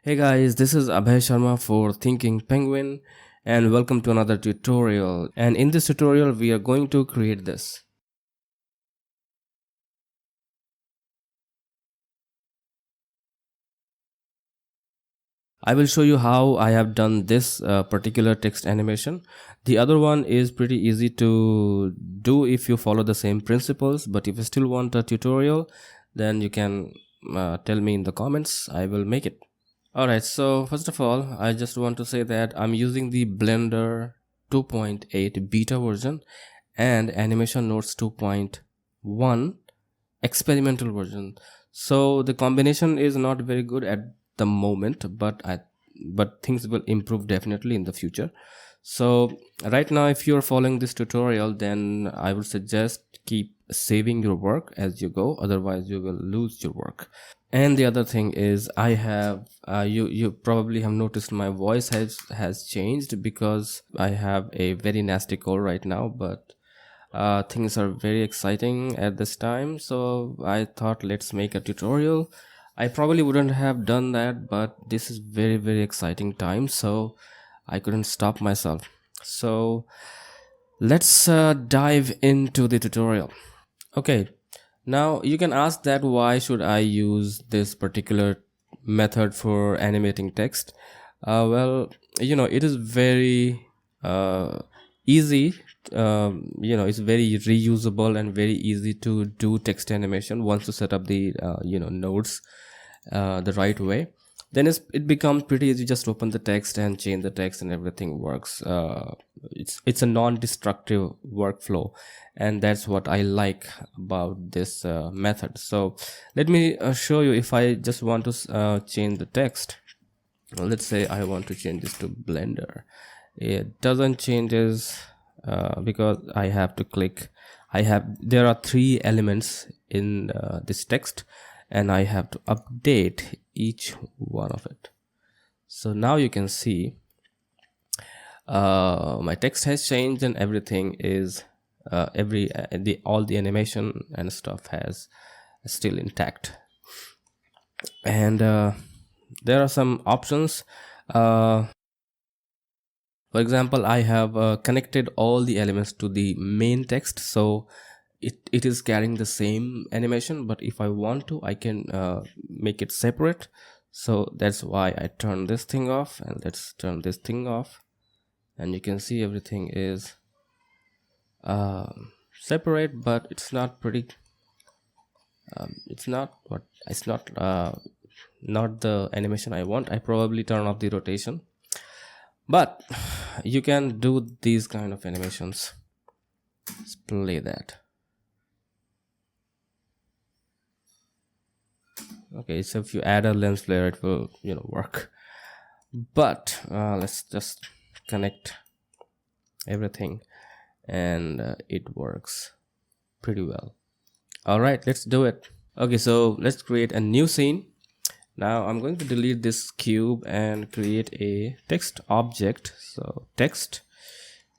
Hey guys, this is Abhay Sharma for Thinking Penguin and welcome to another tutorial. And in this tutorial we are going to create this. I will show you how I have done this particular text animation. The other one is pretty easy to do if you follow the same principles, but if you still want a tutorial, then you can tell me in the comments. I will make it. Alright, so first of all, I just want to say that I'm using the Blender 2.8 beta version and Animation Notes 2.1 experimental version. So the combination is not very good at the moment, but things will improve definitely in the future. So right now, if you're following this tutorial, then I would suggest keep saving your work as you go, otherwise you will lose your work. And the other thing is I have you probably have noticed my voice has changed because I have a very nasty cold right now, but things are very exciting at this time, so I thought let's make a tutorial. I probably wouldn't have done that, but this is very exciting time, so I couldn't stop myself. So let's dive into the tutorial. Okay, now you can ask that why should I use this particular method for animating text. Well, it is very easy. It's very reusable and very easy to do text animation once you set up the nodes the right way. Then it becomes pretty easy. Just open the text and change the text and everything works. It's a non-destructive workflow, and that's what I like about this method. So let me show you. If I just want to change the text, let's say I want to change this to Blender. It doesn't changes because I have to click. There are 3 elements in this text, and I have to update each one of it. So now you can see my text has changed and everything is all the animation and stuff has still intact. And there are some options. For example, I have connected all the elements to the main text, so it is carrying the same animation, but if I want to, I can make it separate. So that's why I turn this thing off, and let's turn this thing off, and you can see everything is separate, but it's not pretty. It's not not the animation I want. I probably turn off the rotation, but you can do these kind of animations. Let's play that. Okay, so if you add a lens flare, it will work, but let's just connect everything, and it works pretty well. All right, let's do it. Okay, so let's create a new scene. Now I'm going to delete this cube and create a text object. So text,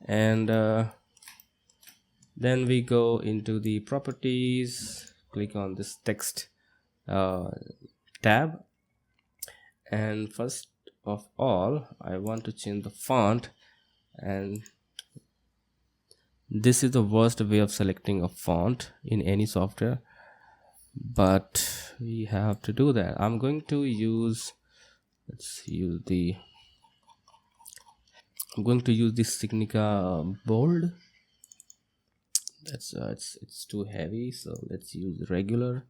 and then we go into the properties, click on this text tab, and first of all I want to change the font. And this is the worst way of selecting a font in any software, but we have to do that. I'm going to use I'm going to use this Signica bold. That's it's too heavy, so let's use regular.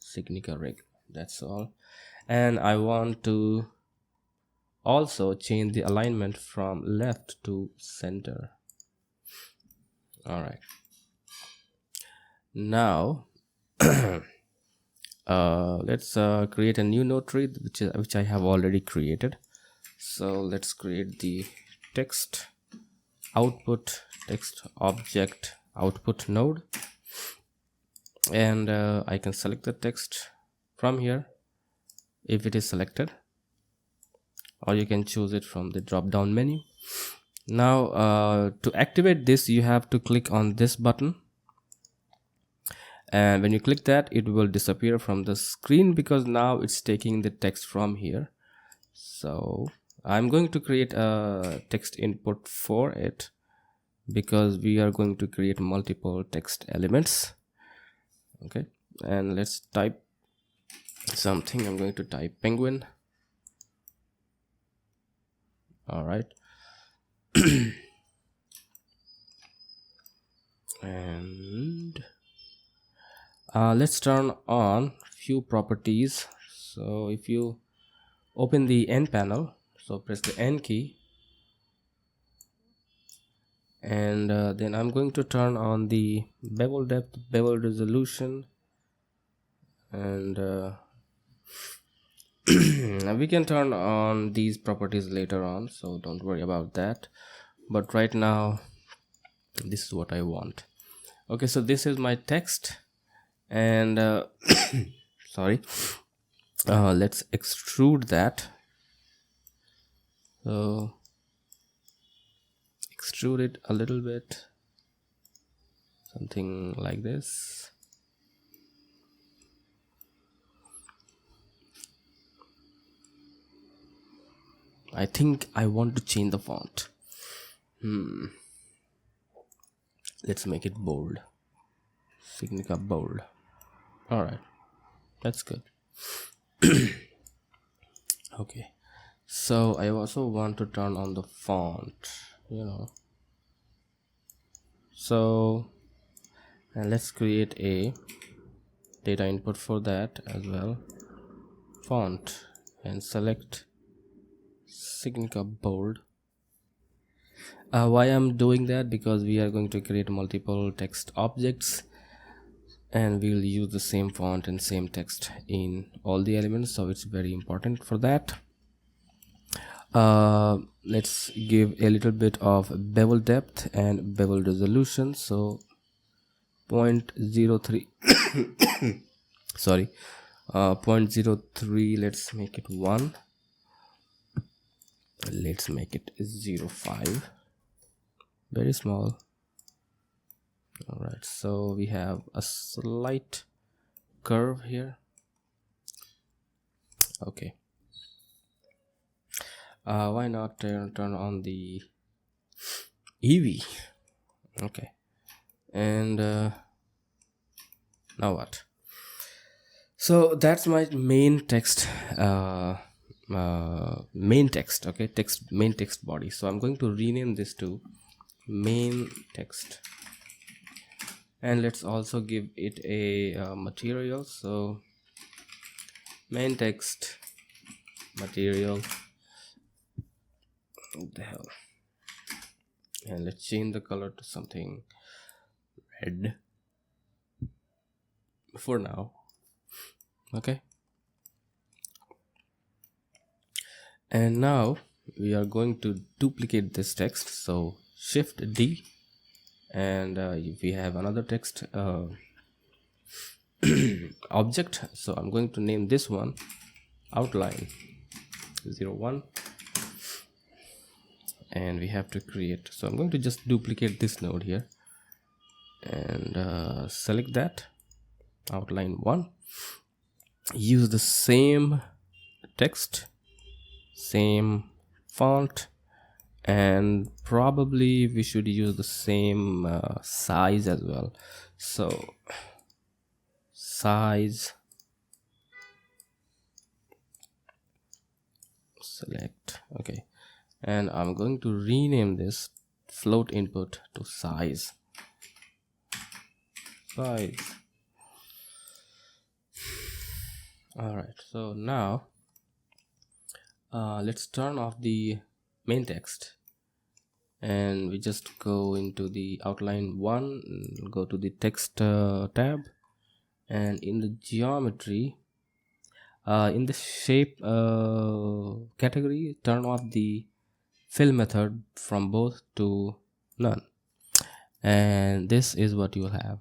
Signica regular, that's all. And I want to also change the alignment from left to center. All right, now let's create a new node tree which I have already created. So let's create the text output text object output node, and I can select the text from here if it is selected, or you can choose it from the drop down menu. Now to activate this, you have to click on this button, and when you click that, it will disappear from the screen because now it's taking the text from here. So I'm going to create a text input for it because we are going to create multiple text elements. Okay, and let's type something. I'm going to type penguin. All right. And let's turn on few properties. So if you open the N panel, so press the N key, and then I'm going to turn on the bevel depth, bevel resolution, and we can turn on these properties later on, so don't worry about that. But right now, this is what I want. Okay, so this is my text, and sorry, let's extrude that. So extrude it a little bit, something like this. I think I want to change the font. Let's make it bold. Signica bold. All right, that's good. Okay, so I also want to turn on the font, so, and let's create a data input for that as well. Font, and select Signica bold. Why I'm doing that? Because we are going to create multiple text objects, and we'll use the same font and same text in all the elements, so it's very important for that. Let's give a little bit of bevel depth and bevel resolution. So 0.03 sorry, 0.03, let's make it 1. Let's make it 0.5, very small. All right, so we have a slight curve here. Okay, why not turn on the eevee? Okay, and now what? So that's my main text, main text. Okay, main text body. So I'm going to rename this to main text, and let's also give it a material. So main text material. What the hell? And let's change the color to something red for now. Okay, and now we are going to duplicate this text. So Shift D, and we have another text object. So I'm going to name this one outline 01, and we have to create. So I'm going to just duplicate this node here and select that outline 1. Use the same text, same font, and probably we should use the same size as well. So size, select. Okay, and I'm going to rename this float input to size. All right, so now let's turn off the main text, and we just go into the outline 1, go to the text tab, and in the geometry, in the shape category, turn off the fill method from both to none, and this is what you'll have.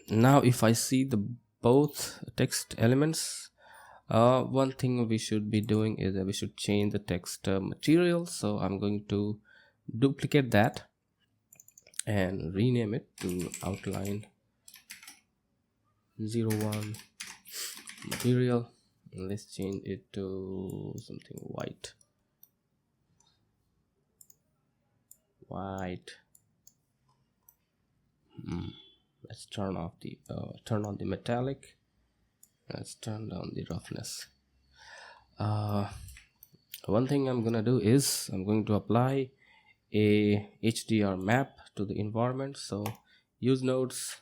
Now if I see the both text elements, one thing we should be doing is that we should change the text material. So I'm going to duplicate that, and rename it to outline 01 material. Let's change it to something white. Let's turn on the metallic. Let's turn down the roughness. One thing I'm gonna do is I'm going to apply a HDR map to the environment. So use nodes,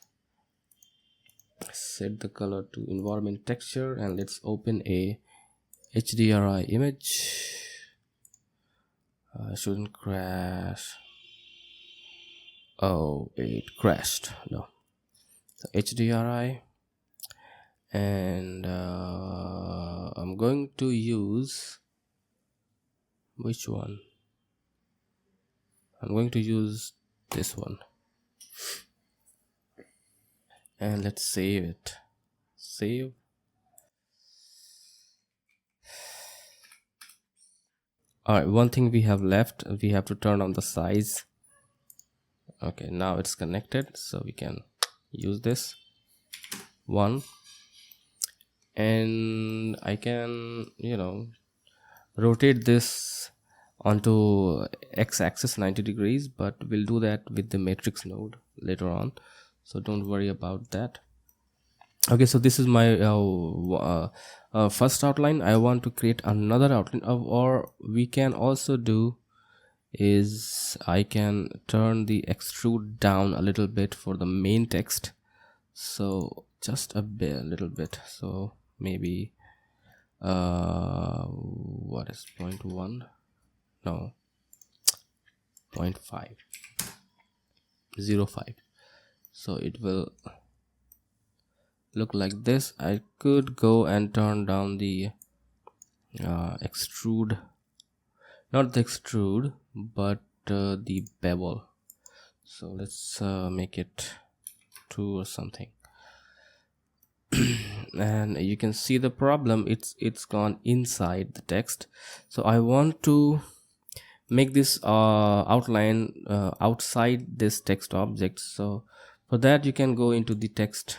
set the color to environment texture, and let's open a HDRI image. Shouldn't crash. Oh, it crashed. No. So HDRI, and I'm going to use which one? I'm going to use this one, and let's save it. Save. Alright, one thing we have left, we have to turn on the size. Okay, now it's connected, so we can use this one, and I can rotate this onto x-axis 90 degrees, but we'll do that with the matrix node later on, so don't worry about that. Okay, so this is my first outline. I want to create another outline, or we can also do is I can turn the extrude down a little bit for the main text, so just a little bit, so maybe what is 0.1, no, 0.5, 0.5, so it will look like this. I could go and turn down the extrude, not the extrude, but the bevel. So let's make it 2 or something. And you can see the problem, it's gone inside the text. So I want to make this outline outside this text object. So for that, you can go into the text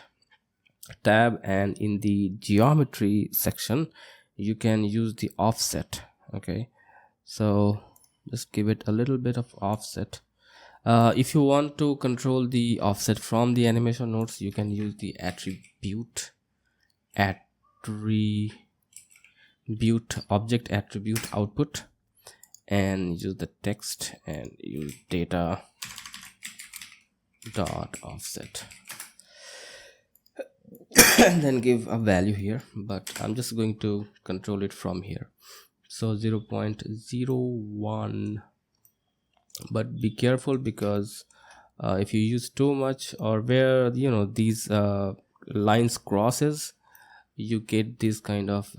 tab, and in the geometry section you can use the offset. Okay, so just give it a little bit of offset. If you want to control the offset from the animation nodes, you can use the attribute object attribute output, and use the text and use data dot offset and then give a value here, but I'm just going to control it from here. So 0.01, but be careful, because if you use too much, or where these lines crosses, you get these kind of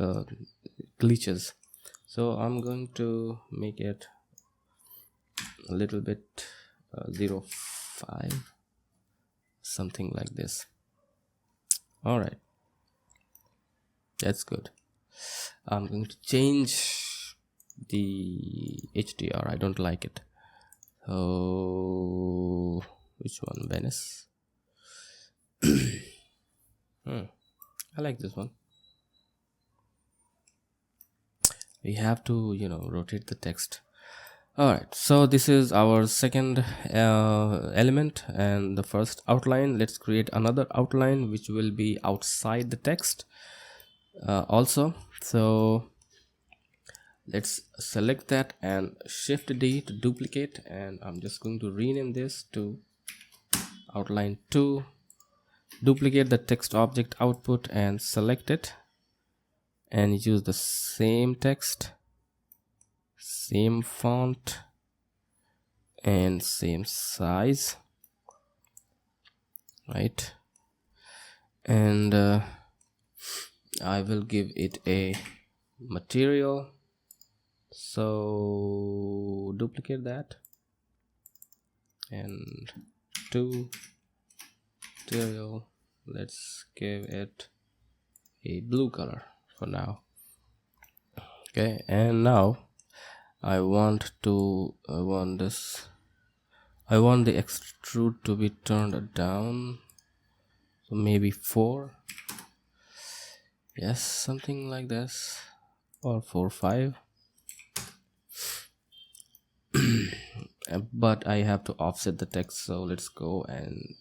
glitches. So I'm going to make it a little bit 0.5, something like this. All right, that's good. I'm going to change the HDR. I don't like it. So which one? Venice. I like this one. We have to rotate the text. Alright, so this is our second element and the first outline. Let's create another outline which will be outside the text also. So let's select that and Shift D to duplicate, and I'm just going to rename this to outline 2. Duplicate the text object output and select it, and use the same text, same font, and same size, right? And I will give it a material, so duplicate that, and 2 material, let's give it a blue color for now. Okay, and now I want this I want the extrude to be turned down, so maybe 4. Yes, something like this, or 4 5. But I have to offset the text, so let's go and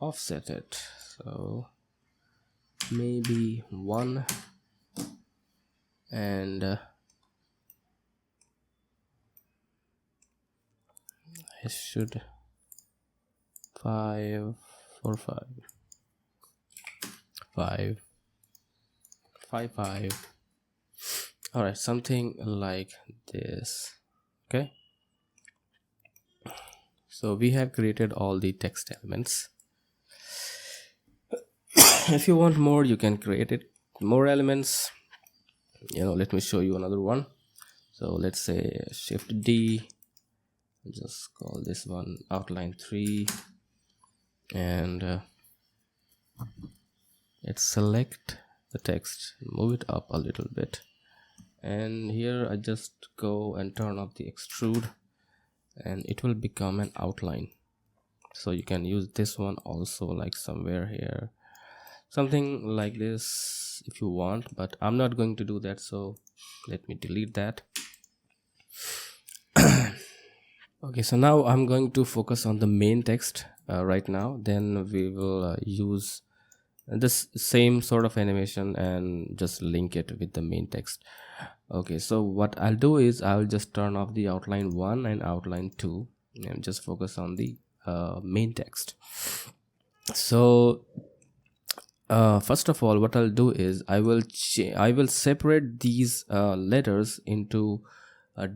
offset it. So maybe 1, and I should 5 4 5 5 5 5. All right, something like this. Okay, so we have created all the text elements. If you want more, you can create it more elements. Let me show you another one. So let's say Shift D, just call this one outline 3, and let's select the text, move it up a little bit, and here I just go and turn off the extrude, and it will become an outline. So you can use this one also, like somewhere here, something like this if you want, but I'm not going to do that, so let me delete that. Okay, so now I'm going to focus on the main text right now. Then we will use this same sort of animation and just link it with the main text. Okay, so what I'll do is I'll just turn off the outline 1 and outline 2 and just focus on the main text. So first of all, what I'll do is I will separate these letters into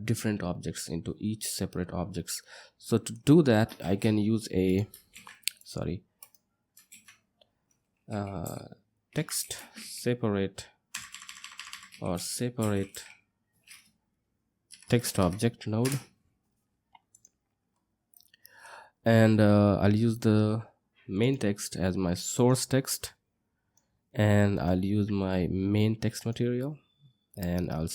different objects, into each separate objects. So to do that, I can use a text separate or separate text object node, and I'll use the main text as my source text, and I'll use my main text material, and I'll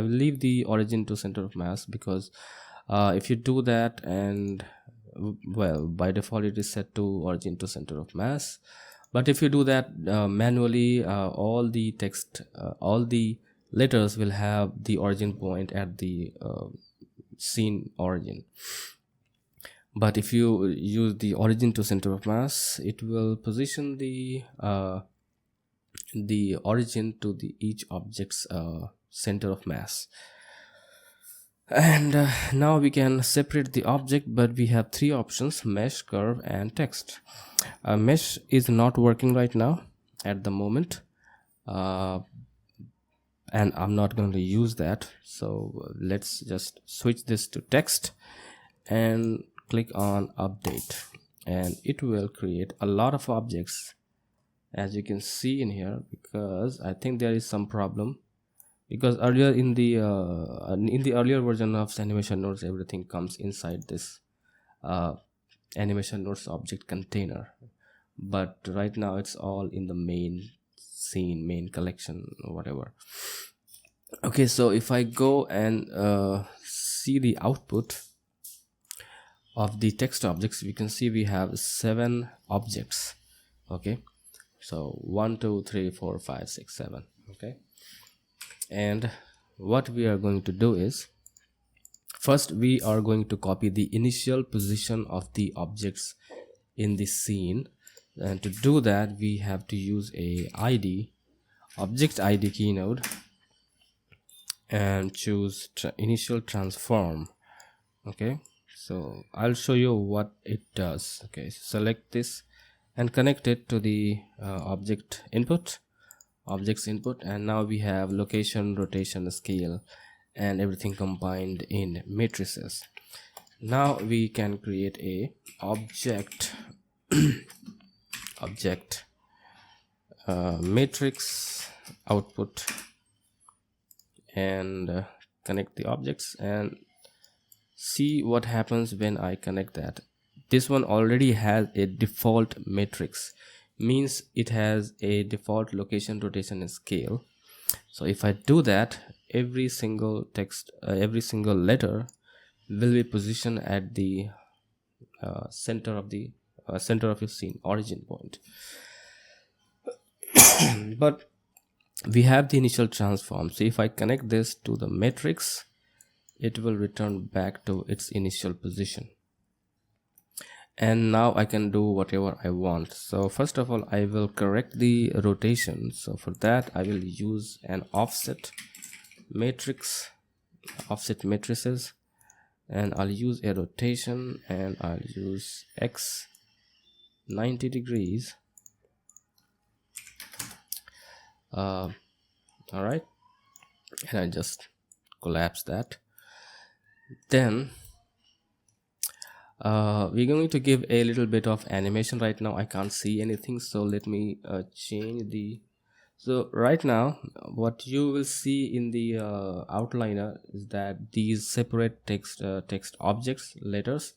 leave the origin to center of mass, because if you do that, and well, by default it is set to origin to center of mass, but if you do that manually, all the text, all the letters will have the origin point at the scene origin. But if you use the origin to center of mass, it will position the origin to the each object's center of mass. And now we can separate the object, but we have 3 options: mesh, curve, and text. Mesh is not working right now at the moment, and I'm not going to use that. So let's just switch this to text and click on update, and it will create a lot of objects, as you can see in here, because I think there is some problem, because earlier in the earlier version of animation nodes, everything comes inside this animation nodes object container, but right now it's all in the main scene, main collection, whatever. Okay, so if I go and see the output of the text objects, we can see we have 7 objects. Okay, so 1 2 3 4 5 6 7. Okay, and what we are going to do is, first we are going to copy the initial position of the objects in the scene, and to do that we have to use a object ID key node, and choose initial transform. Okay, so I'll show you what it does. Okay, select this and connect it to the object's input, and now we have location, rotation, scale, and everything combined in matrices. Now we can create a object matrix output, and connect the objects and see what happens when I connect that. This one already has a default matrix, means it has a default location, rotation, and scale. So if I do that, every single text, every single letter will be positioned at the center of the center of your scene, origin point. But we have the initial transform, so if I connect this to the matrix, it will return back to its initial position, and now I can do whatever I want. So first of all, I will correct the rotation. So for that, I will use an offset matrix, offset matrices, and I'll use a rotation, and I'll use X 90 degrees. All right, and I just collapse that. Then we're going to give a little bit of animation. Right now I can't see anything, so let me change the, so right now what you will see in the outliner is that these separate text objects, letters,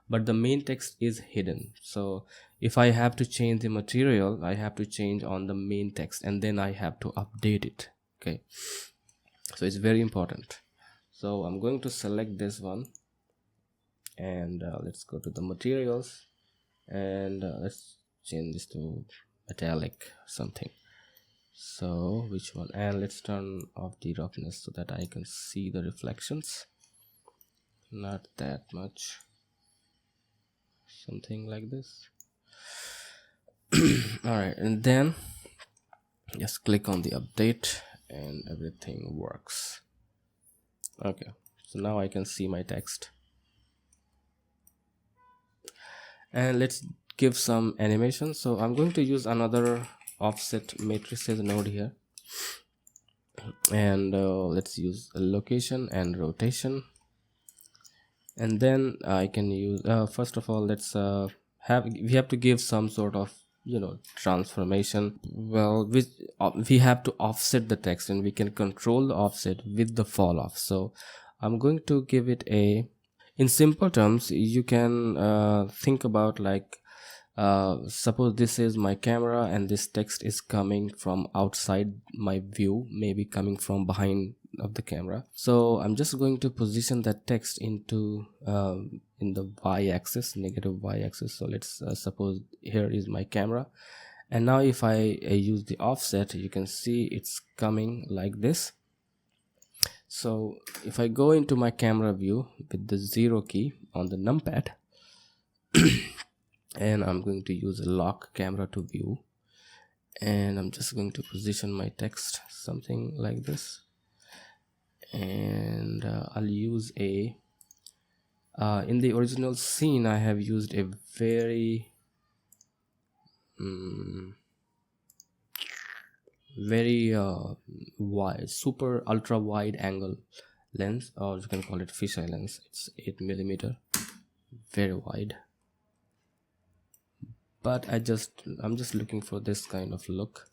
but the main text is hidden. So if I have to change the material, I have to change on the main text, and then I have to update it. Okay, so it's very important. So I'm going to select this one, and let's go to the materials, and let's change this to metallic something. So which one? And let's turn off the roughness so that I can see the reflections, not that much, something like this. All right, and then just click on the update and everything works. Okay, so now I can see my text, and let's give some animation. So I'm going to use another offset matrices node here, and let's use location and rotation, and then I can use first of all, let's we have to give some sort of, you know, transformation. Well, we have to offset the text, and we can control the offset with the fall off. So I'm going to give it a, in simple terms, you can think about like suppose this is my camera and this text is coming from outside my view, maybe coming from behind of the camera. So I'm just going to position that text into in the y-axis, negative y-axis. So let's suppose here is my camera, and now if I use the offset, you can see it's coming like this. So if I go into my camera view with the 0 key on the numpad, and I'm going to use a lock camera to view, and I'm just going to position my text something like this, and I'll use a in the original scene I have used a very wide, super ultra wide angle lens, or you can call it fisheye lens. It's 8mm, very wide, but I'm just looking for this kind of look.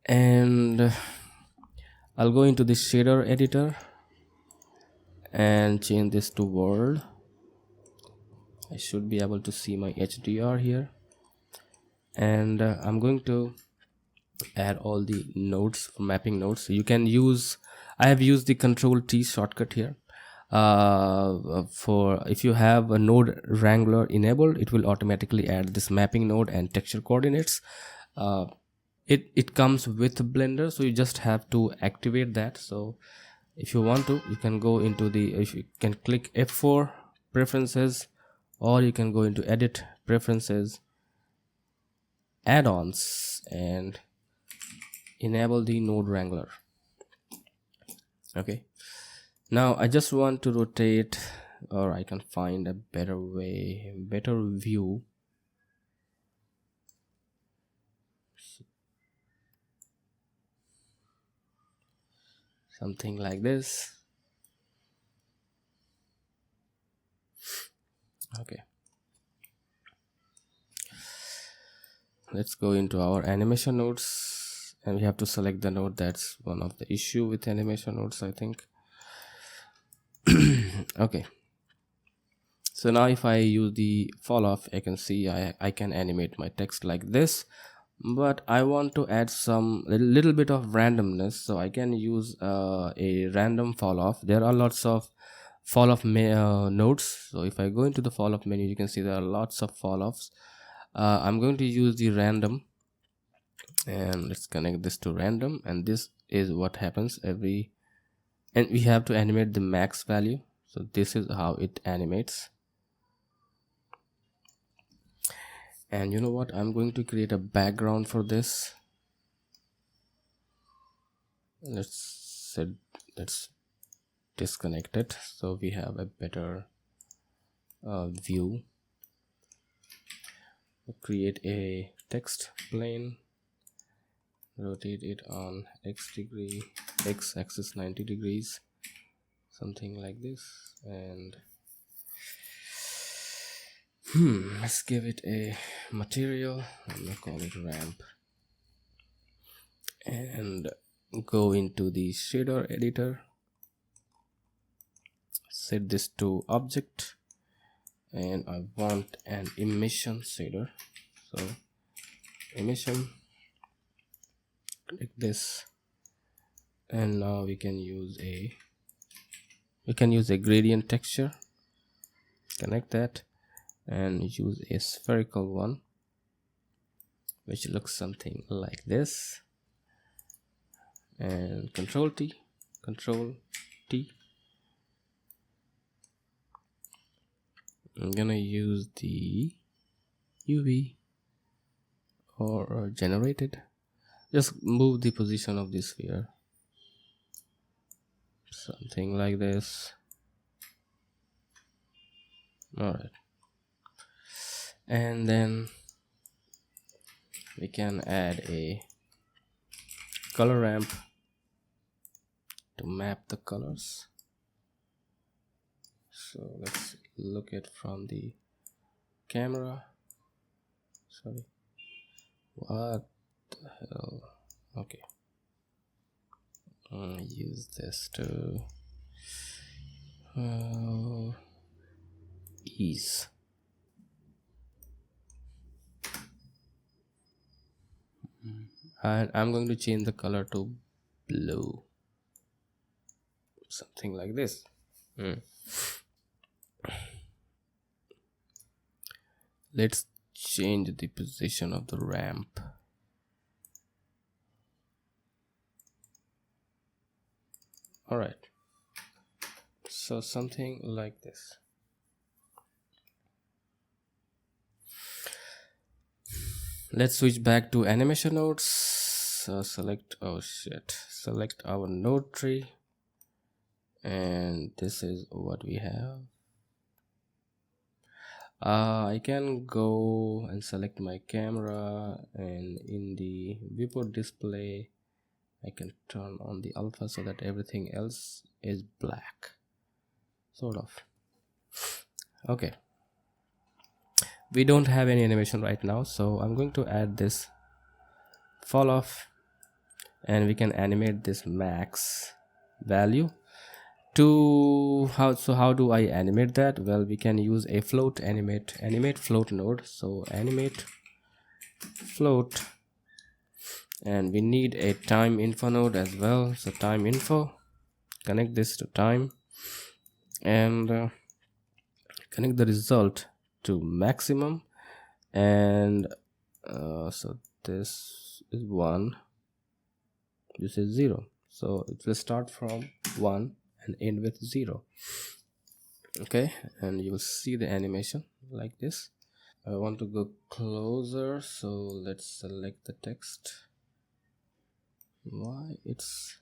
And I'll go into the shader editor and change this to world. I should be able to see my HDR here, and I'm going to add all the nodes, mapping nodes. So you can use, I have used the Control T shortcut here. For if you have a node Wrangler enabled, it will automatically add this mapping node and texture coordinates. It comes with Blender, so you just have to activate that. So if you want to, you can go into the, if you can click F4 preferences, or you can go into edit preferences, add-ons, and enable the node Wrangler. Okay, now I just want to rotate, or I can find a better way, better view. Something like this. Okay, let's go into our animation nodes, and we have to select the node. That's one of the issue with animation nodes, I think. Okay, so now if I use the fall off, I can see I can animate my text like this, but I want to add some little bit of randomness, so I can use a random fall off. There are lots of fall off nodes. So if I go into the fall off menu, you can see there are lots of fall offs. I'm going to use the random, and let's connect this to random, and this is what happens every, and we have to animate the max value. So this is how it animates. And you know what, I'm going to create a background for this. Let's disconnect it so we have a better view. Create a text plane, rotate it on x axis 90 degrees, something like this. And let's give it a material. I'm gonna call it ramp, and go into the shader editor, set this to object, and I want an emission shader. So emission, click this, and now we can use a gradient texture. Connect that and use a spherical one, which looks something like this. And control T. I'm gonna use the UV or generated. Just move the position of this sphere, something like this. Alright, and then we can add a color ramp to map the colors. So let's look at from the camera. Sorry, what the hell? Okay, use this to ease. And I'm going to change the color to blue, something like this. Let's change the position of the ramp. All right, so something like this. Let's switch back to animation nodes. Select our node tree, and this is what we have. I can go and select my camera, and in the viewport display I can turn on the alpha so that everything else is black, sort of. Okay, we don't have any animation right now, so I'm going to add this fall off, and we can animate this max value to how do I animate that? Well, we can use a float animate float node. So animate float, and we need a time info node as well. So time info, connect this to time, and connect the result to maximum, and so this is 1, this is 0, so it will start from 1 and end with 0. Okay, and you will see the animation like this. I want to go closer, so let's select the text. Why it's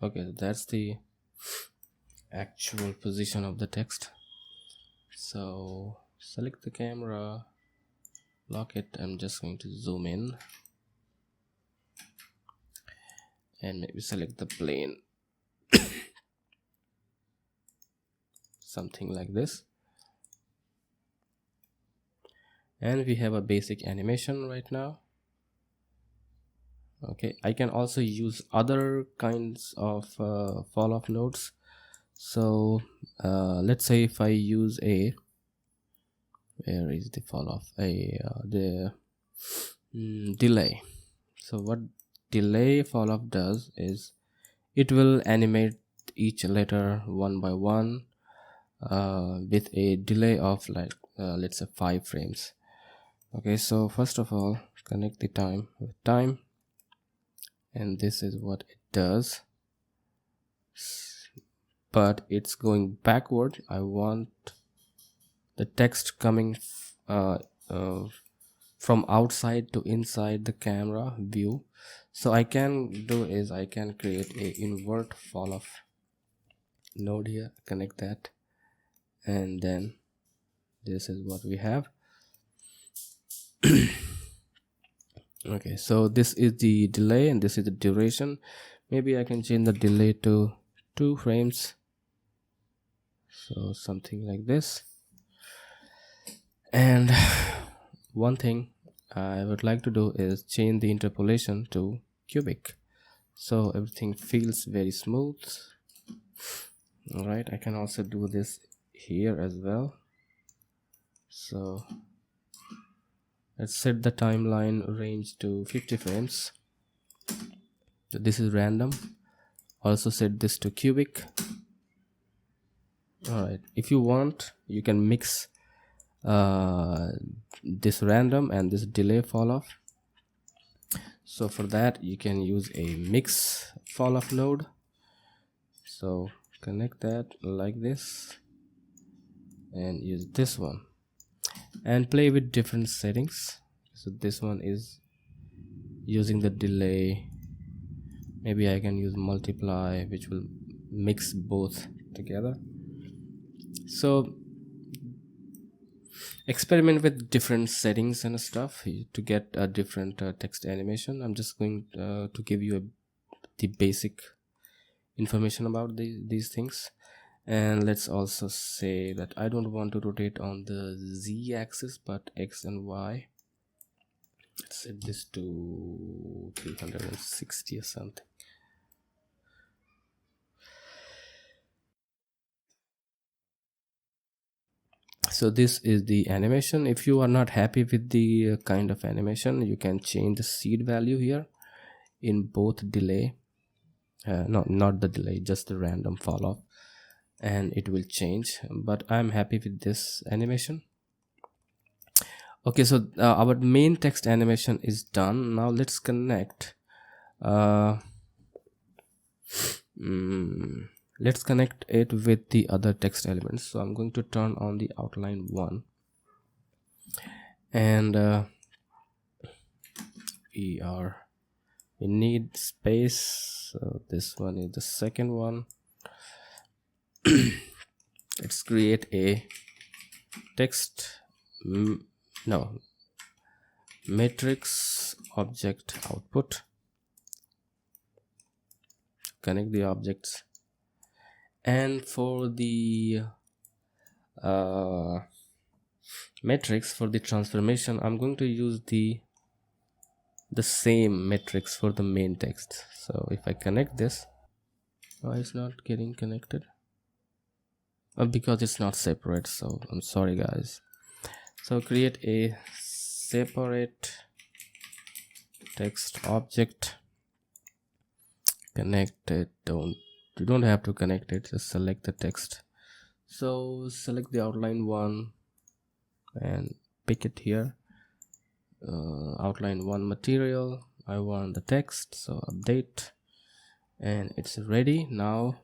okay, that's the actual position of the text. So select the camera, lock it. I'm just going to zoom in and maybe select the plane, something like this. And we have a basic animation right now. Okay, I can also use other kinds of fall off nodes. So let's say if I use a, where is the fall off, the delay. So what delay fall off does is it will animate each letter one by one. with a delay of like let's say 5 frames. Okay, so first of all, connect the time with time, and this is what it does, but it's going backward. I want the text coming from outside to inside the camera view. So I can do is I can create a invert fall off node here, connect that, and then this is what we have. Okay, so this is the delay and this is the duration. Maybe I can change the delay to 2 frames, so something like this. And one thing I would like to do is change the interpolation to cubic, so everything feels very smooth. All right, I can also do this here as well. So let's set the timeline range to 50 frames. So this is random. Also set this to cubic. All right, if you want, you can mix this random and this delay fall off. So for that you can use a mix fall off node. So connect that like this and use this one and play with different settings. So this one is using the delay. Maybe I can use multiply, which will mix both together. So experiment with different settings and stuff to get a different text animation. I'm just going to give you the basic information about these things. And let's also say that I don't want to rotate on the Z axis but X and Y. Let's set this to 360 or something. So this is the animation. If you are not happy with the kind of animation, you can change the seed value here in both delay, no, not the delay, just the random fall off, and it will change. But I'm happy with this animation. Okay, so our main text animation is done. Now let's connect let's connect it with the other text elements. So I'm going to turn on the outline 1, and we need space, so this one is the second one. Let's create a text matrix object output. Connect the objects, and for the matrix for the transformation, I'm going to use the same matrix for the main text. So if I connect this, why it's not getting connected? Because it's not separate, so I'm sorry guys. So create a separate text object, connect it. You don't have to connect it, just select the text. So select the outline 1 and pick it here, outline 1 material. I want the text, so update, and it's ready. Now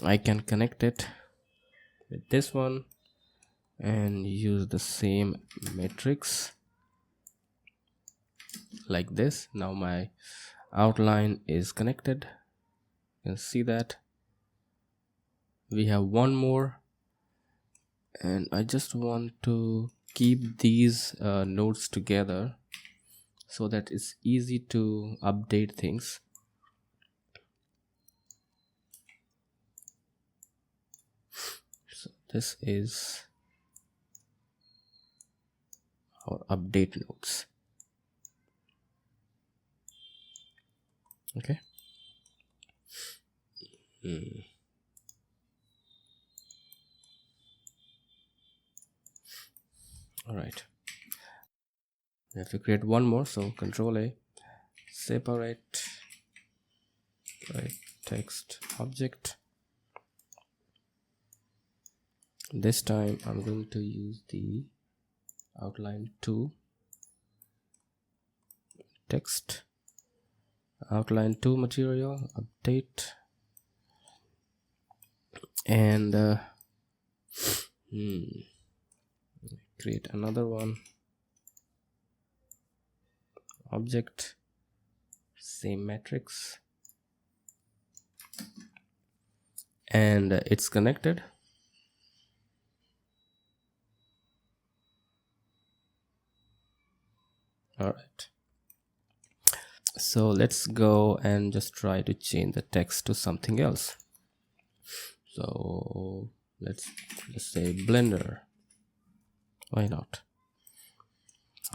I can connect it with this one and use the same matrix like this. Now my outline is connected. You can see that we have one more, and I just want to keep these nodes together so that it's easy to update things. So this is our update nodes. Okay. All right, we have to create one more, so Control A, separate text object, This time I'm going to use the outline 2 text, outline 2 material, update, and create another one, object, same matrix, and it's connected. All right, so let's go and just try to change the text to something else. So let's just say Blender. Why not?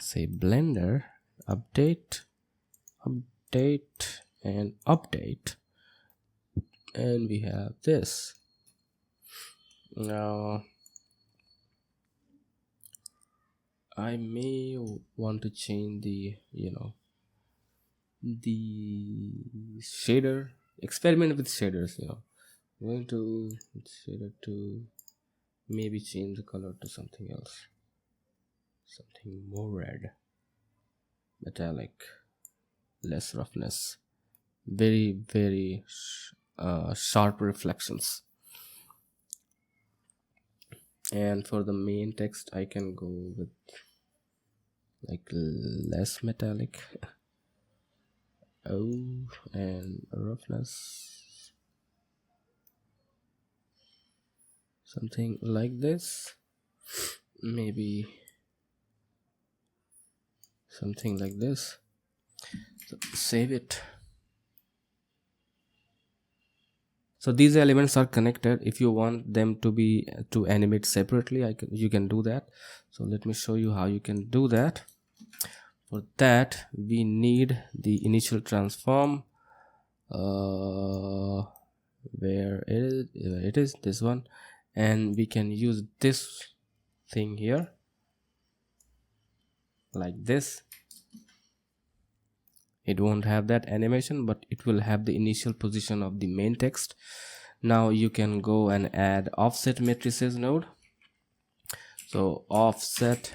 Say Blender, update, update, and update, and we have this. Now I may want to change the the shader, experiment with shaders. I'm going to shader to maybe change the color to something else, something more red, metallic, less roughness, very sharp reflections. And for the main text I can go with like less metallic, and roughness, something like this, maybe something like this. So save it. So these elements are connected. If you want them to animate separately, you can do that. So let me show you how you can do that. For that we need the initial transform, where it is this one, and we can use this thing here like this. It won't have that animation, but it will have the initial position of the main text. Now you can go and add offset matrices node. So offset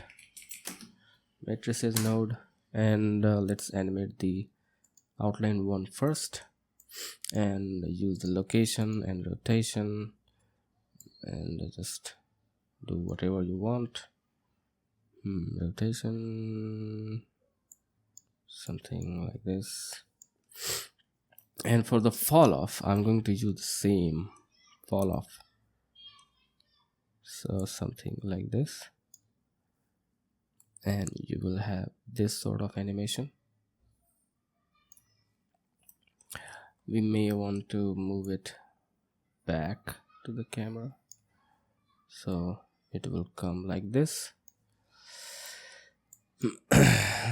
matrices node, and let's animate the outline 1 first, and use the location and rotation, and just do whatever you want. Rotation, something like this. And for the fall off, I'm going to use the same fall off, so something like this, and you will have this sort of animation. We may want to move it back to the camera, so it will come like this.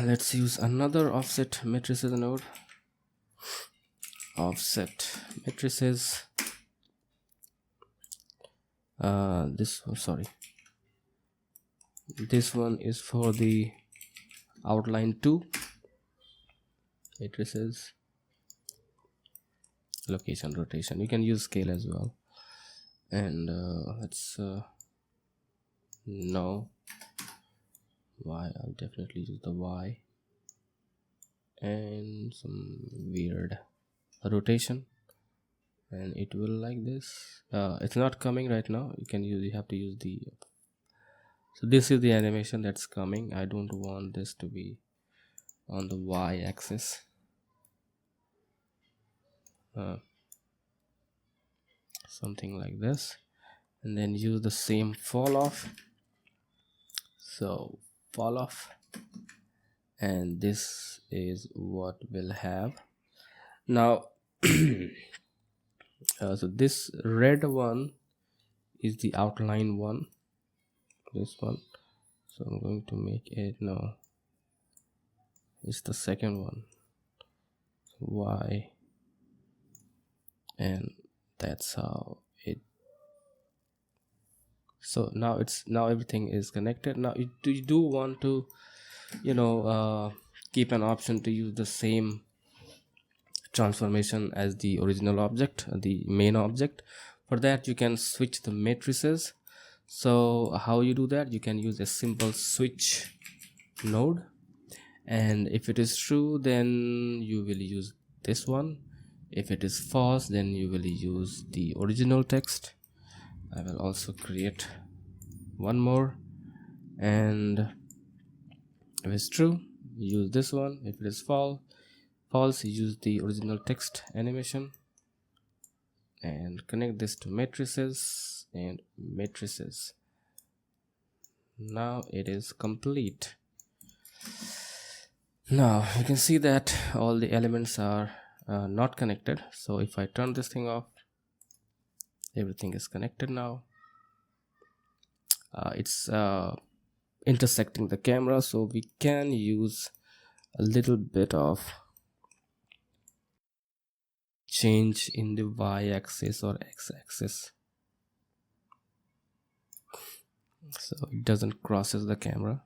Let's use another offset matrices node, offset matrices, this one is for the outline 2 matrices, location, rotation. You can use scale as well, and let's no Y, I'll definitely use the Y, and some weird rotation, and it will like this. It's not coming right now. You have to use the, so this is the animation that's coming. I don't want this to be on the Y axis. Something like this, and then use the same fall off. So fall off, and this is what we'll have now. So this red one is the outline 1, this one. So I'm going to make it, no, it's the second one, Y, and that's how it. So now everything is connected. Now you do want to keep an option to use the same transformation as the original object, the main object. For that you can switch the matrices. So how you do that? You can use a simple switch node, and if it is true, then you will use this one. If it is false, then you will use the original text. I will also create one more, and if it's true, use this one. If it is false, use the original text animation, and connect this to matrices and matrices. Now it is complete. Now you can see that all the elements are not connected. So if I turn this thing off, everything is connected now. It's intersecting the camera, so we can use a little bit of change in the y-axis or x-axis, so it doesn't crosses the camera.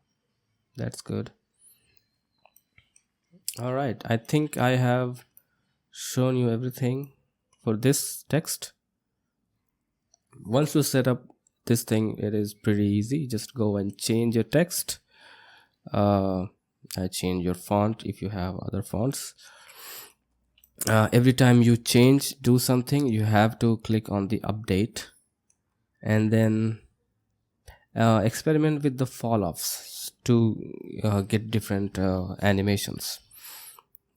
That's good. All right, I think I have shown you everything for this text. Once you set up this thing, it is pretty easy. Just go and change your text. I change your font if you have other fonts. Every time you do something, you have to click on the update, and then experiment with the fall offs to get different animations.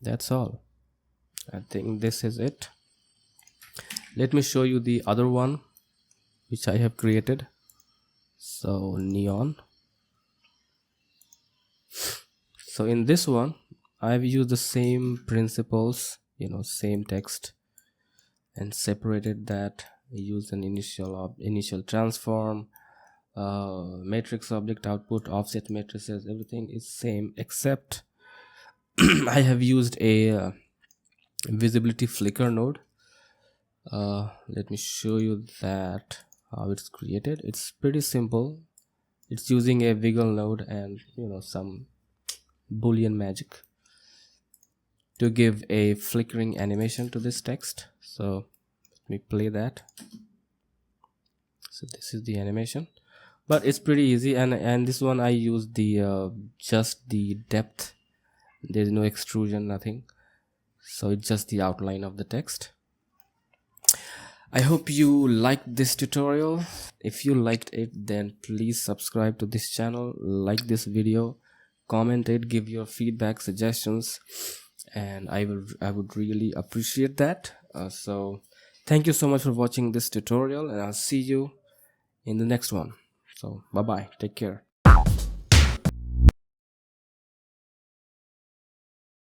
That's all. I think this is it. Let me show you the other one which I have created. So neon. So in this one, I've used the same principles, same text, and separated that. Use an initial transform, matrix object output, offset matrices. Everything is same, except I have used a visibility flicker node. Let me show you that how it's created. It's pretty simple. It's using a wiggle node and some boolean magic to give a flickering animation to this text. So let me play that. So this is the animation, but it's pretty easy, and this one I use the just the depth. There's no extrusion, nothing, so it's just the outline of the text. I hope you liked this tutorial. If you liked it, then please subscribe to this channel, like this video, comment it, give your feedback, suggestions, and I would really appreciate that. So thank you so much for watching this tutorial, and I'll see you in the next one. So bye bye, take care.